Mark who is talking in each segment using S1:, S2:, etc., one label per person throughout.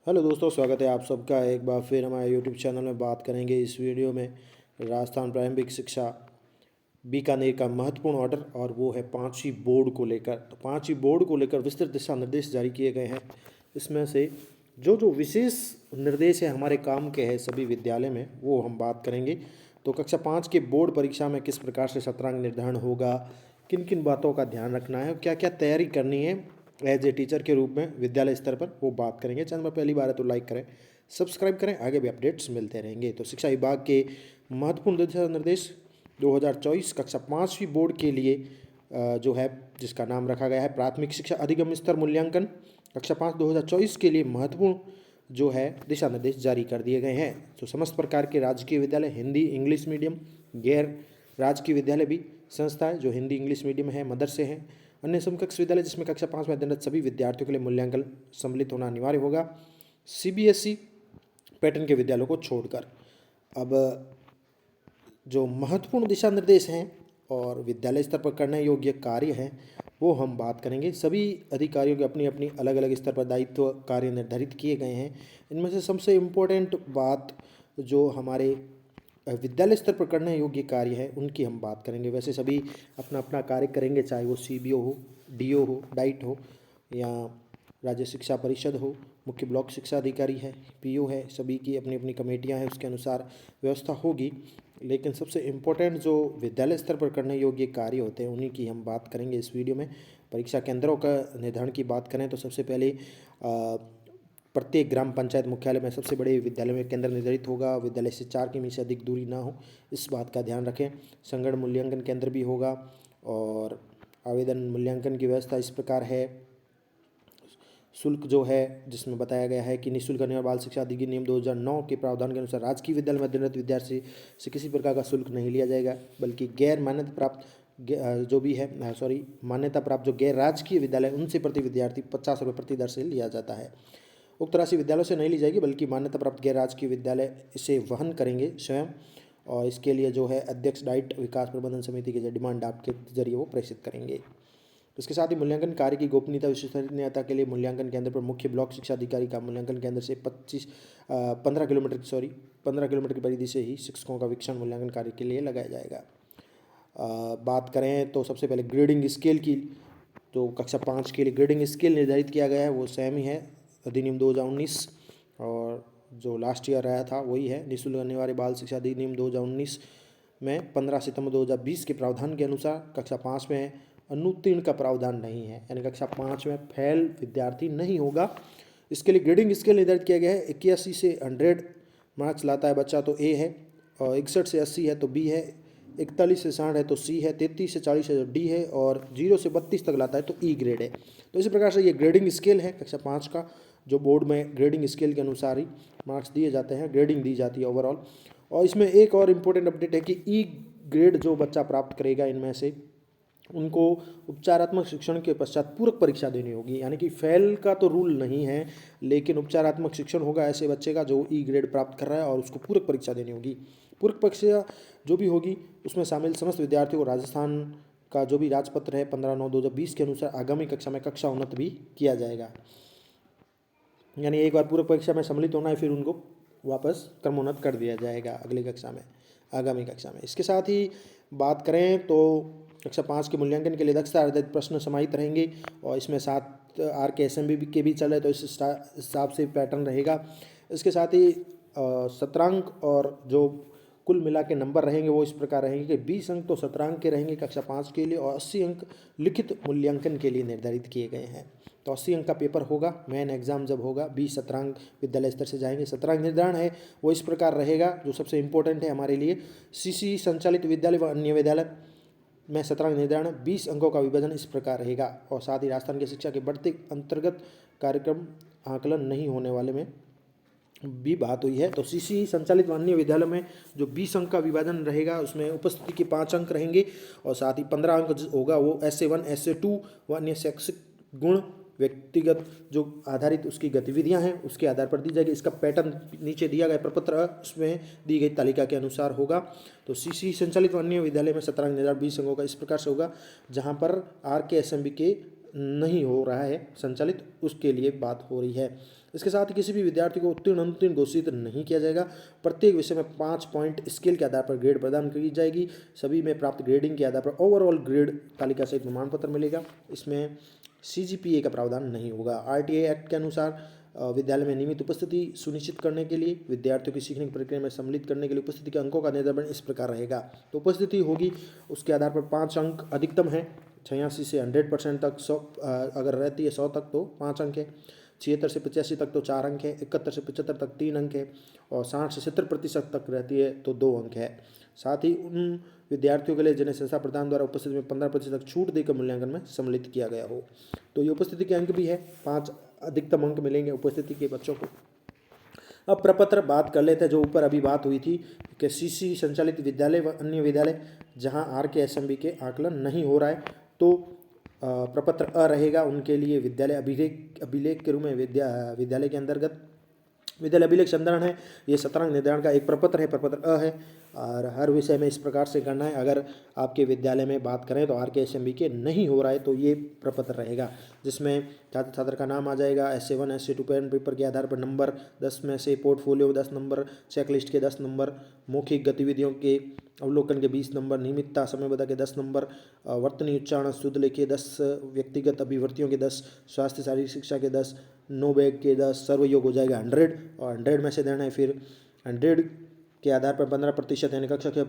S1: Hello दोस्तों, स्वागत है आप सबका एक बार फिर हमारे यूट्यूब चैनल में। बात करेंगे इस वीडियो में राजस्थान प्रारंभिक शिक्षा बीकानेर का महत्वपूर्ण ऑर्डर, और वो है पांचवी बोर्ड को लेकर। तो पांचवी बोर्ड को लेकर विस्तृत दिशा निर्देश जारी किए गए हैं। इसमें से जो जो विशेष निर्देश है हमारे काम के हैं सभी विद्यालय में, वो हम बात करेंगे। तो कक्षा 5 के बोर्ड परीक्षा में किस प्रकार से शतरंग निर्धारण होगा, किन किन बातों का ध्यान रखना है, क्या क्या तैयारी करनी है एज ए टीचर के रूप में विद्यालय स्तर पर, वो बात करेंगे। चैनल में पहली बार है तो लाइक करें, सब्सक्राइब करें, आगे भी अपडेट्स मिलते रहेंगे। तो शिक्षा विभाग के महत्वपूर्ण दिशा निर्देश 2024 कक्षा 5वीं बोर्ड के लिए जो है, जिसका नाम रखा गया है प्राथमिक शिक्षा अधिगम स्तर मूल्यांकन कक्षा 5 2024 के लिए महत्वपूर्ण जो है दिशा निर्देश जारी कर दिए गए हैं। तो समस्त प्रकार के राजकीय विद्यालय हिंदी इंग्लिश मीडियम, गैर राजकीय विद्यालय भी संस्थाएं जो हिंदी इंग्लिश मीडियम है, मदरसे हैं, अन्य समकक्ष विद्यालय जिसमें कक्षा 5 में अध्ययनरत सभी विद्यार्थियों के लिए मूल्यांकन सम्मिलित होना अनिवार्य होगा, सीबीएसई पैटर्न के विद्यालयों को छोड़कर। अब जो महत्वपूर्ण दिशा निर्देश हैं और विद्यालय स्तर पर करने योग्य कार्य हैं, वो हम बात करेंगे। सभी अधिकारियों के अपनी अपनी अलग अलग स्तर पर दायित्व कार्य निर्धारित किए गए हैं। इनमें से सबसे इम्पोर्टेंट बात जो हमारे विद्यालय स्तर पर करने योग्य कार्य है उनकी हम बात करेंगे। वैसे सभी अपना अपना कार्य करेंगे, चाहे वो सीबीओ हो, डीओ हो, डाइट हो, या राज्य शिक्षा परिषद हो, मुख्य ब्लॉक शिक्षा अधिकारी है, पीओ है, सभी की अपनी अपनी कमेटियां हैं, उसके अनुसार व्यवस्था होगी। लेकिन सबसे इम्पोर्टेंट जो विद्यालय स्तर पर करने योग्य कार्य होते हैं उन्हीं की हम बात करेंगे इस वीडियो में। परीक्षा केंद्रों का निर्धारण की बात करें तो सबसे पहले प्रत्येक ग्राम पंचायत मुख्यालय में सबसे बड़े विद्यालय में केंद्र निर्धारित होगा। विद्यालय से 4 किमी से अधिक दूरी ना हो, इस बात का ध्यान रखें। संगण मूल्यांकन केंद्र भी होगा। और आवेदन मूल्यांकन की व्यवस्था इस प्रकार है। शुल्क जो है जिसमें बताया गया है कि निःशुल्क कन्या बाल शिक्षा अधिनियम 2009 के प्रावधान के अनुसार राजकीय विद्यालय में अध्ययनरत विद्यार्थी से किसी प्रकार का शुल्क नहीं लिया जाएगा, बल्कि गैर मान्यता प्राप्त जो भी है मान्यता प्राप्त जो गैर राजकीय विद्यालय उनसे प्रति विद्यार्थी 50 रुपये प्रति दर से लिया जाता है। उक्त राशि विद्यालयों से नहीं ली जाएगी, बल्कि मान्यता प्राप्त गैर राजकीय विद्यालय इसे वहन करेंगे स्वयं। और इसके लिए जो है अध्यक्ष डाइट विकास प्रबंधन समिति के जो डिमांड आपके जरिए वो प्रेषित करेंगे। इसके साथ ही मूल्यांकन कार्य की गोपनीयता विश्वसनीयता के लिए मूल्यांकन केंद्र पर मुख्य ब्लॉक शिक्षा अधिकारी का मूल्यांकन केंद्र से 15 किलोमीटर की परिधि से ही शिक्षकों का वीक्षण मूल्यांकन कार्य के लिए लगाया जाएगा। बात करें तो सबसे पहले ग्रेडिंग स्केल की, तो कक्षा 5 के लिए ग्रेडिंग स्केल निर्धारित किया गया है, वो सेम ही है अधिनियम 2019, और जो लास्ट ईयर आया था वही है। निःशुल्क अनिवार्य बाल शिक्षा अधिनियम 2019 में 15 सितंबर 2020 के प्रावधान के अनुसार कक्षा 5 में अनुत्तीर्ण का प्रावधान नहीं है, यानी कक्षा 5 में फेल विद्यार्थी नहीं होगा। इसके लिए ग्रेडिंग स्केल निर्धारित किया गया है। 81 से 100 मार्क्स लाता है बच्चा तो ए है, और 61 से 80 है तो बी है, 41 से 60 है तो सी है, 33 से 40 है तो डी है, और 0 से 32 तक लाता है तो ई ग्रेड है। तो इसी प्रकार से ये ग्रेडिंग स्केल है कक्षा 5 का, जो बोर्ड में ग्रेडिंग स्केल के अनुसार ही मार्क्स दिए जाते हैं, ग्रेडिंग दी जाती है ओवरऑल। और इसमें एक और इम्पोर्टेंट अपडेट है कि ई ग्रेड जो बच्चा प्राप्त करेगा इनमें से उनको उपचारात्मक शिक्षण के पश्चात पूरक परीक्षा देनी होगी, यानी कि फेल का तो रूल नहीं है, लेकिन उपचारात्मक शिक्षण होगा ऐसे बच्चे का जो ई ग्रेड प्राप्त कर रहा है, और उसको पूरक परीक्षा देनी होगी। पूरक परीक्षा जो भी होगी उसमें शामिल समस्त विद्यार्थियों को राजस्थान का जो भी राजपत्र है 15/9/2020 के अनुसार आगामी कक्षा में कक्षा उन्नत भी किया जाएगा। यानी एक बार पूरक परीक्षा में सम्मिलित होना है, फिर उनको वापस क्रमोन्नत कर दिया जाएगा अगली कक्षा में, आगामी कक्षा में। इसके साथ ही बात करें तो कक्षा 5 के मूल्यांकन के लिए दक्षता आधारित प्रश्न समाहित रहेंगे, और इसमें 7 RKSMB के भी चल रहे, तो इस हिसाब से पैटर्न रहेगा। इसके साथ ही शतरंग और जो कुल मिला के नंबर रहेंगे वो इस प्रकार रहेंगे कि 20 अंक तो शतरंग के रहेंगे कक्षा 5 के लिए, और 80 अंक लिखित मूल्यांकन के लिए निर्धारित किए गए हैं। तो 80 अंक का पेपर होगा, मेन एग्जाम जब होगा। 20 शतरंग विद्यालय स्तर से जाएंगे। शतरंग निर्धारण है वो इस प्रकार रहेगा, जो सबसे इंपॉर्टेंट है हमारे लिए। सीसी संचालित विद्यालय व अन्य विद्यालय में शतरंग निर्धारण 20 अंकों का विभाजन इस प्रकार रहेगा। और साथ ही राजस्थान की शिक्षा के बढ़ते अंतर्गत कार्यक्रम आकलन नहीं होने वाले में भी बात हुई है। तो सीसी संचालित अन्य विद्यालय में जो 20 अंक का विभाजन रहेगा उसमें उपस्थिति के 5 अंक रहेंगे, और साथ ही 15 अंक होगा वो SA1 SA2 व अन्य शैक्षिक गुण व्यक्तिगत जो आधारित उसकी गतिविधियां हैं उसके आधार पर दी जाएगी। इसका पैटर्न नीचे दिया गया प्रपत्र, उसमें दी गई तालिका के अनुसार होगा। तो सीसी संचालित अन्य विद्यालय में शतरंग निर्धारण 20 अंकों का इस प्रकार से होगा, जहां पर RKSMB के नहीं हो रहा है संचालित, उसके लिए बात हो रही है। इसके साथ ही किसी भी विद्यार्थी को उत्तीर्ण अनुत्तीर्ण घोषित नहीं किया जाएगा। प्रत्येक विषय में 5 पॉइंट स्केल के आधार पर ग्रेड प्रदान की जाएगी। सभी में प्राप्त ग्रेडिंग के आधार पर ओवरऑल ग्रेड तालिका से एक प्रमाण पत्र मिलेगा। इसमें सीजीपीए का प्रावधान नहीं होगा। आरटीए एक्ट के अनुसार विद्यालय में नियमित उपस्थिति सुनिश्चित करने के लिए विद्यार्थियों की सीखने की प्रक्रिया में सम्मिलित करने के लिए उपस्थिति के अंकों का निर्धारण इस प्रकार रहेगा। तो उपस्थिति होगी, उसके आधार पर 5 अंक अधिकतम है। 86 से 100% तक 100 अगर रहती है 100 तक तो 5 अंक है। 76 से 85 तक तो 4 अंक है। 71 से 75 तक 3 अंक है। और 60 से 70% तक रहती है तो 2 अंक है। साथ ही उन विद्यार्थियों के लिए जिन्हें संस्था प्रदान द्वारा उपस्थिति में 15% तक छूट देकर मूल्यांकन में सम्मिलित किया गया हो। तो ये उपस्थिति के अंक भी है, 5 अधिकतम अंक मिलेंगे उपस्थिति के बच्चों को। अब प्रपत्र बात कर लेते हैं, जो ऊपर अभी बात हुई थी कि सीसी संचालित विद्यालय व अन्य विद्यालय जहां RKSMB के आकलन नहीं हो रहा है तो प्रपत्र अ रहेगा। उनके लिए विद्यालय अभिलेख के रूप में विद्यालय के अंतर्गत विद्यालय अभिलेख संधारण है। ये शतरंग निर्धारण का एक प्रपत्र है, प्रपत्र अ है। और हर विषय में इस प्रकार से करना है। अगर आपके विद्यालय में बात करें तो RKSMB के नहीं हो रहा है तो ये प्रपत्र रहेगा, जिसमें छात्र छात्र का नाम आ जाएगा, SA1 SA2 पेन पेपर के आधार पर नंबर 10 में से, पोर्टफोलियो 10 नंबर, चेकलिस्ट के 10 नंबर, मौखिक गतिविधियों के अवलोकन के 20 नंबर, नियमितता समयबद्धता के 10 नंबर, वर्तनी उच्चारण शुद्ध लेख के 10, व्यक्तिगत अभिवृत्तियों के 10, स्वास्थ्य शारीरिक शिक्षा के 10, नो बैग के 10, सर्वयोग हो जाएगा 100 और 100 में से देना है। फिर 100 के आधार पर 15% यानी कक्षा के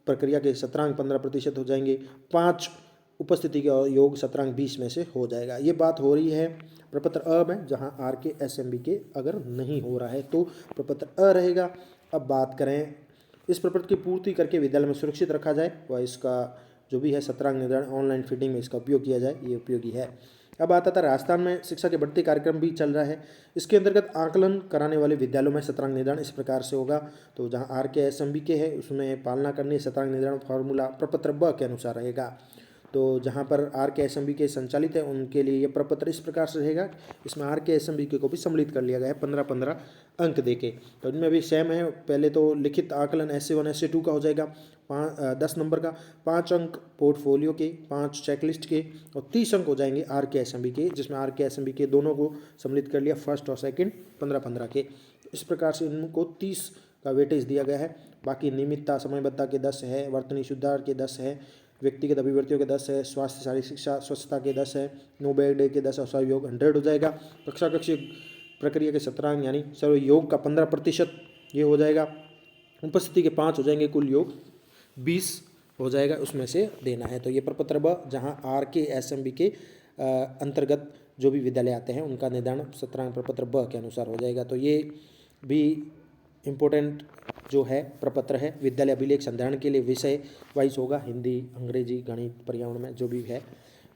S1: प्रक्रिया के शतरंग 15% हो जाएंगे। 5 उपस्थिति के योग शतरंग 20 में से हो जाएगा। ये बात हो रही है प्रपत्र अ में, जहां RKSMB के अगर नहीं हो रहा है तो प्रपत्र अ रहेगा। अब बात करें इस प्रपत्र की पूर्ति करके विद्यालय में सुरक्षित रखा जाए व इसका जो भी है शतरंग निर्धारण ऑनलाइन फीडिंग में इसका उपयोग किया जाए, ये उपयोगी है। अब आता था राजस्थान में शिक्षा के बढ़ते कार्यक्रम भी चल रहा है। इसके अंतर्गत आकलन कराने वाले विद्यालयों में शतरंग निर्धारण इस प्रकार से होगा। तो जहां RKSMB के है उसमें पालना करनी शतरंग निर्धारण फॉर्मूला प्रपत्र ब के अनुसार रहेगा। तो जहां पर RKSMB के संचालित है उनके लिए ये प्रपत्र इस प्रकार से रहेगा। इसमें RKSMB को भी सम्मिलित कर लिया गया है 15-15 अंक देके। तो इनमें भी सेम है। पहले तो लिखित आकलन SA1 SA2 का हो जाएगा 10 नंबर का, 5 अंक पोर्टफोलियो के, 5 चेकलिस्ट के और 30 अंक हो जाएंगे RKSMB के, जिसमें RKSMB के दोनों को सम्मिलित कर लिया, फर्स्ट और सेकंड 15-15 के। इस प्रकार से इनको 30 का वेटेज दिया गया है। बाकी नियमितता समयबद्धता के 10 है, वर्तनी सुधार के 10 है, व्यक्तिगत अभिवृत्तियों के 10 है, स्वास्थ्य शारीरिक शिक्षा स्वच्छता के 10 है, नो बैग डे के 10 और सहयोग 100 हो जाएगा। कक्षा कक्षीय प्रक्रिया के शतरंग यानी सहयोग का 15% ये हो जाएगा। उपस्थिति के 5 हो जाएंगे, कुल योग 20 हो जाएगा, उसमें से देना है। तो ये प्रपत्र ब जहाँ RKSMB के अंतर्गत जो भी विद्यालय आते हैं उनका निर्धारण शतरंग प्रपत्र ब के अनुसार हो जाएगा। तो ये भी इम्पोर्टेंट जो है प्रपत्र है। विद्यालय अभिलेख संधारण के लिए विषय वाइज होगा, हिंदी, अंग्रेजी, गणित, पर्यावरण में जो भी है।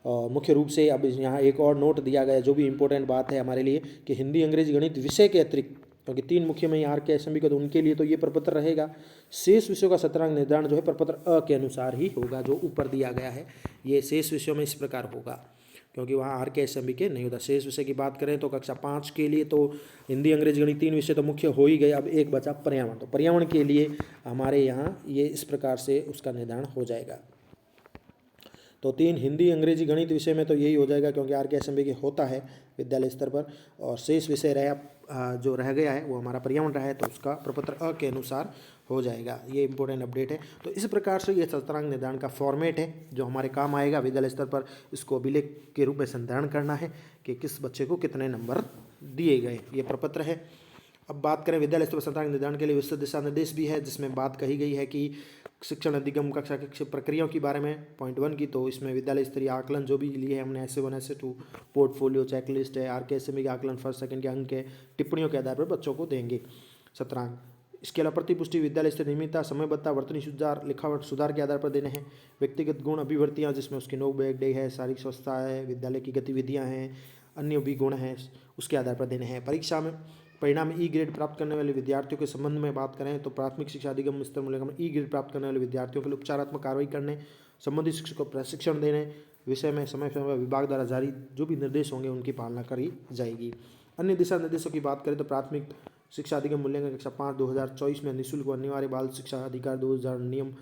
S1: मुख्य रूप से अब यहाँ एक और नोट दिया गया है जो भी इम्पोर्टेंट बात है हमारे लिए कि हिंदी, अंग्रेजी, गणित विषय के अतिरिक्त, क्योंकि 3 मुख्य में RKSMB का, तो उनके लिए तो ये प्रपत्र रहेगा। शेष विषयों का शतरंग निर्धारण जो है प्रपत्र अ के अनुसार ही होगा, जो ऊपर दिया गया है। ये शेष विषयों में इस प्रकार होगा, क्योंकि वहाँ RKSMB के नहीं होता। शेष विषय की बात करें तो कक्षा 5 के लिए तो हिंदी, अंग्रेजी, गणित 3 विषय तो मुख्य हो ही गए। अब एक बचा पर्यावरण। तो पर्यावरण के लिए हमारे यहाँ ये इस प्रकार से उसका निर्धारण हो जाएगा। तो 3 हिंदी, अंग्रेजी, गणित विषय में तो यही हो जाएगा, क्योंकि RKSMB के होता है विद्यालय स्तर पर। और शेष विषय जो रह गया है वो हमारा पर्यावरण रहा है, तो उसका प्रपत्र अ के अनुसार हो जाएगा। ये इंपॉर्टेंट अपडेट है। तो इस प्रकार से ये शतरंग निर्धारण का फॉर्मेट है जो हमारे काम आएगा विद्यालय स्तर पर। इसको अभिलेख के रूप में संधारण करना है कि किस बच्चे को कितने नंबर दिए गए, ये प्रपत्र है। अब बात करें विद्यालय स्तर पर शतरंग निर्धारण के लिए विस्तृत दिशा निर्देश भी है, जिसमें बात कही गई है कि शिक्षण अधिगम कक्षा की प्रक्रियाओं के बारे में पॉइंट 1 की। तो इसमें विद्यालय स्तरीय आकलन जो भी लिए हैं हमने, SA1 SA2, पोर्टफोलियो, चेकलिस्ट है, RKSMB के आकलन फर्स्ट सेकंड के अंक है, टिप्पणियों के आधार पर बच्चों को देंगे शतरंग। इसके अलावा प्रतिपुष्टि विद्यालय स्तर नियमितता, समयबद्धता, वर्तनी सुधार, लिखावट सुधार के आधार पर देने हैं। व्यक्तिगत गुण अभिवृत्तियाँ जिसमें उसकी नो बैग डे है, शारीरिक स्वस्थता है, विद्यालय की गतिविधियाँ हैं, अन्य भी गुण हैं, उसके आधार पर देने हैं। परीक्षा में परिणाम E ग्रेड प्राप्त करने वाले विद्यार्थियों के संबंध में बात करें तो प्राथमिक शिक्षा अधिगम स्तर मूल्यांकन में E ग्रेड प्राप्त करने वाले विद्यार्थियों के लिए उपचारात्मक कार्रवाई करने, संबंधित शिक्षकों को प्रशिक्षण देने विषय में समय समय विभाग द्वारा जारी जो भी निर्देश होंगे उनकी पालना करी जाएगी। अन्य दिशा निर्देशों की बात करें तो प्राथमिक शिक्षा अधिगम मूल्यांकन कक्षा 5 2024 में निःशुल्क व अनिवार्य बाल शिक्षा अधिकार 2000 नियम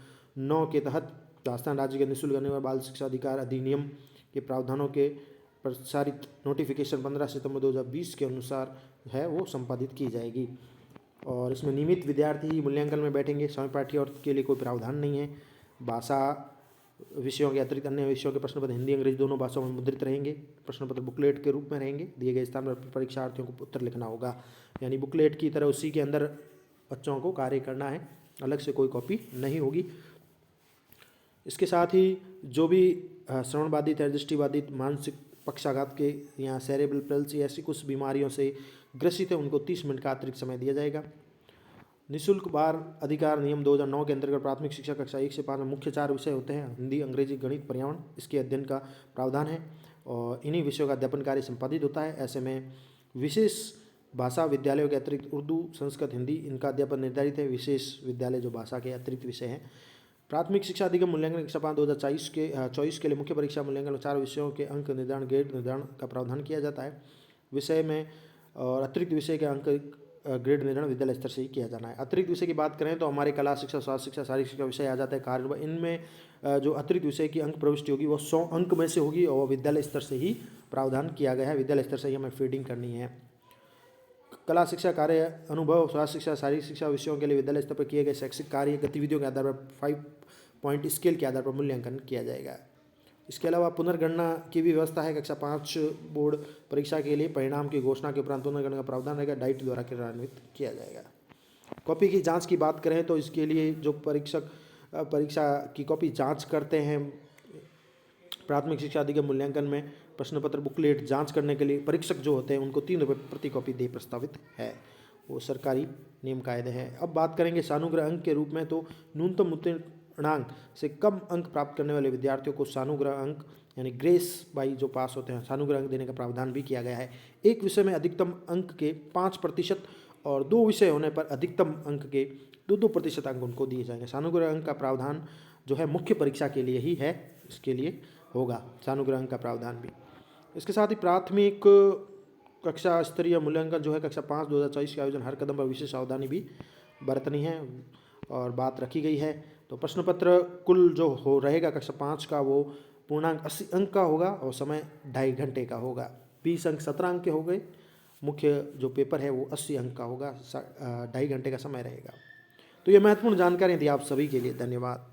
S1: 9 के तहत राजस्थान राज्य के निःशुल्क अनिवार्य बाल शिक्षा अधिकार अधिनियम के प्रावधानों के प्रसारित नोटिफिकेशन 15 सितंबर 2020 के अनुसार है वो संपादित की जाएगी। और इसमें नियमित विद्यार्थी ही मूल्यांकन में बैठेंगे। सहपाठी और के लिए कोई प्रावधान नहीं है। भाषा विषयों के अतिरिक्त अन्य विषयों के प्रश्न पत्र हिंदी अंग्रेजी दोनों भाषाओं में मुद्रित रहेंगे। प्रश्न पत्र बुकलेट के रूप में रहेंगे। दिए गए स्थान पर परीक्षार्थियों को उत्तर लिखना होगा, यानी बुकलेट की तरह उसी के अंदर बच्चों को कार्य करना है, अलग से कोई कॉपी नहीं होगी। इसके साथ ही जो भी श्रवण बाधित है, दृष्टि बाधित, मानसिक पक्षाघात के या सेरेब्रल पल्सी ऐसी कुछ बीमारियों से ग्रसित है, उनको 30 मिनट का अतिरिक्त समय दिया जाएगा। निःशुल्क बार अधिकार नियम 2009 के अंतर्गत प्राथमिक शिक्षा कक्षा 1 से 5 में मुख्य 4 विषय होते हैं, हिंदी, अंग्रेजी, गणित, पर्यावरण, इसके अध्ययन का प्रावधान है और इन्हीं विषयों का अध्यापन कार्य संपादित होता है। ऐसे में विशेष भाषा विद्यालयों के अतिरिक्त उर्दू, संस्कृत, हिंदी इनका अध्यापन निर्धारित है। विशेष विद्यालय जो भाषा के अतिरिक्त विषय हैं। प्राथमिक शिक्षा अधिगम मूल्यांकन कक्षा 5 2024 के लिए मुख्य परीक्षा मूल्यांकन 4 विषयों के अंक निर्धारण, ग्रेड निर्धारण का प्रावधान किया जाता है। विषय में और अतिरिक्त विषय के अंक ग्रेड निर्धारण विद्यालय स्तर से ही किया जाना है। अतिरिक्त विषय की बात करें तो हमारे कला शिक्षा, स्वास्थ्य शिक्षा, शारीरिक शिक्षा विषय आ जाता है। कार्य इनमें जो अतिरिक्त विषय की अंक प्रविष्टि होगी वो 100 अंक में से होगी और विद्यालय स्तर से ही प्रावधान किया गया है। विद्यालय स्तर से ही हमें फीडिंग करनी है। कला शिक्षा कार्य अनुभव, स्वास्थ्य शिक्षा, शारीरिक शिक्षा विषयों के लिए विद्यालय स्तर पर किए गए शैक्षिक कार्य गतिविधियों के आधार पर 5 पॉइंट स्केल के आधार पर मूल्यांकन किया जाएगा। इसके अलावा पुनर्गणना की भी व्यवस्था है। कक्षा 5 बोर्ड परीक्षा के लिए परिणाम की घोषणा के उपरांत पुनर्गणना का प्रावधान रहेगा। डाइट द्वारा क्रियान्वित किया जाएगा। कॉपी की जांच की बात करें तो इसके लिए जो परीक्षक परीक्षा की कॉपी जांच करते हैं, प्राथमिक शिक्षा अधिगम मूल्यांकन में प्रश्न पत्र बुकलेट जांच करने के लिए परीक्षक जो होते हैं उनको 3 रुपये प्रति कॉपी दे प्रस्तावित है। वो सरकारी नियम कायदे हैं। अब बात करेंगे सानुग्रह अंक के रूप में, तो न्यूनतम उत्तीर्णांक से कम अंक प्राप्त करने वाले विद्यार्थियों को सानुग्रह अंक यानी ग्रेस बाई जो पास होते हैं सानुग्रह अंक देने का प्रावधान भी किया गया है। एक विषय में अधिकतम अंक के 5% और 2 विषय होने पर अधिकतम अंक के 2% अंक उनको दिए जाएंगे। सानुग्रह अंक का प्रावधान जो है मुख्य परीक्षा के लिए ही है, इसके लिए होगा सानुग्रह अंक का प्रावधान भी। इसके साथ ही प्राथमिक कक्षा स्तरीय मूल्यांकन जो है कक्षा 5 2024 के आयोजन हर कदम पर विशेष सावधानी भी बरतनी है और बात रखी गई है। तो प्रश्न पत्र कुल जो हो रहेगा कक्षा 5 का वो पूर्णांक 80 अंक का होगा और समय 2.5 घंटे का होगा। 20 अंक 17 अंक के हो गए। मुख्य जो पेपर है वो 80 अंक का होगा, 2.5 घंटे का समय रहेगा। तो ये महत्वपूर्ण जानकारी थी आप सभी के लिए। धन्यवाद।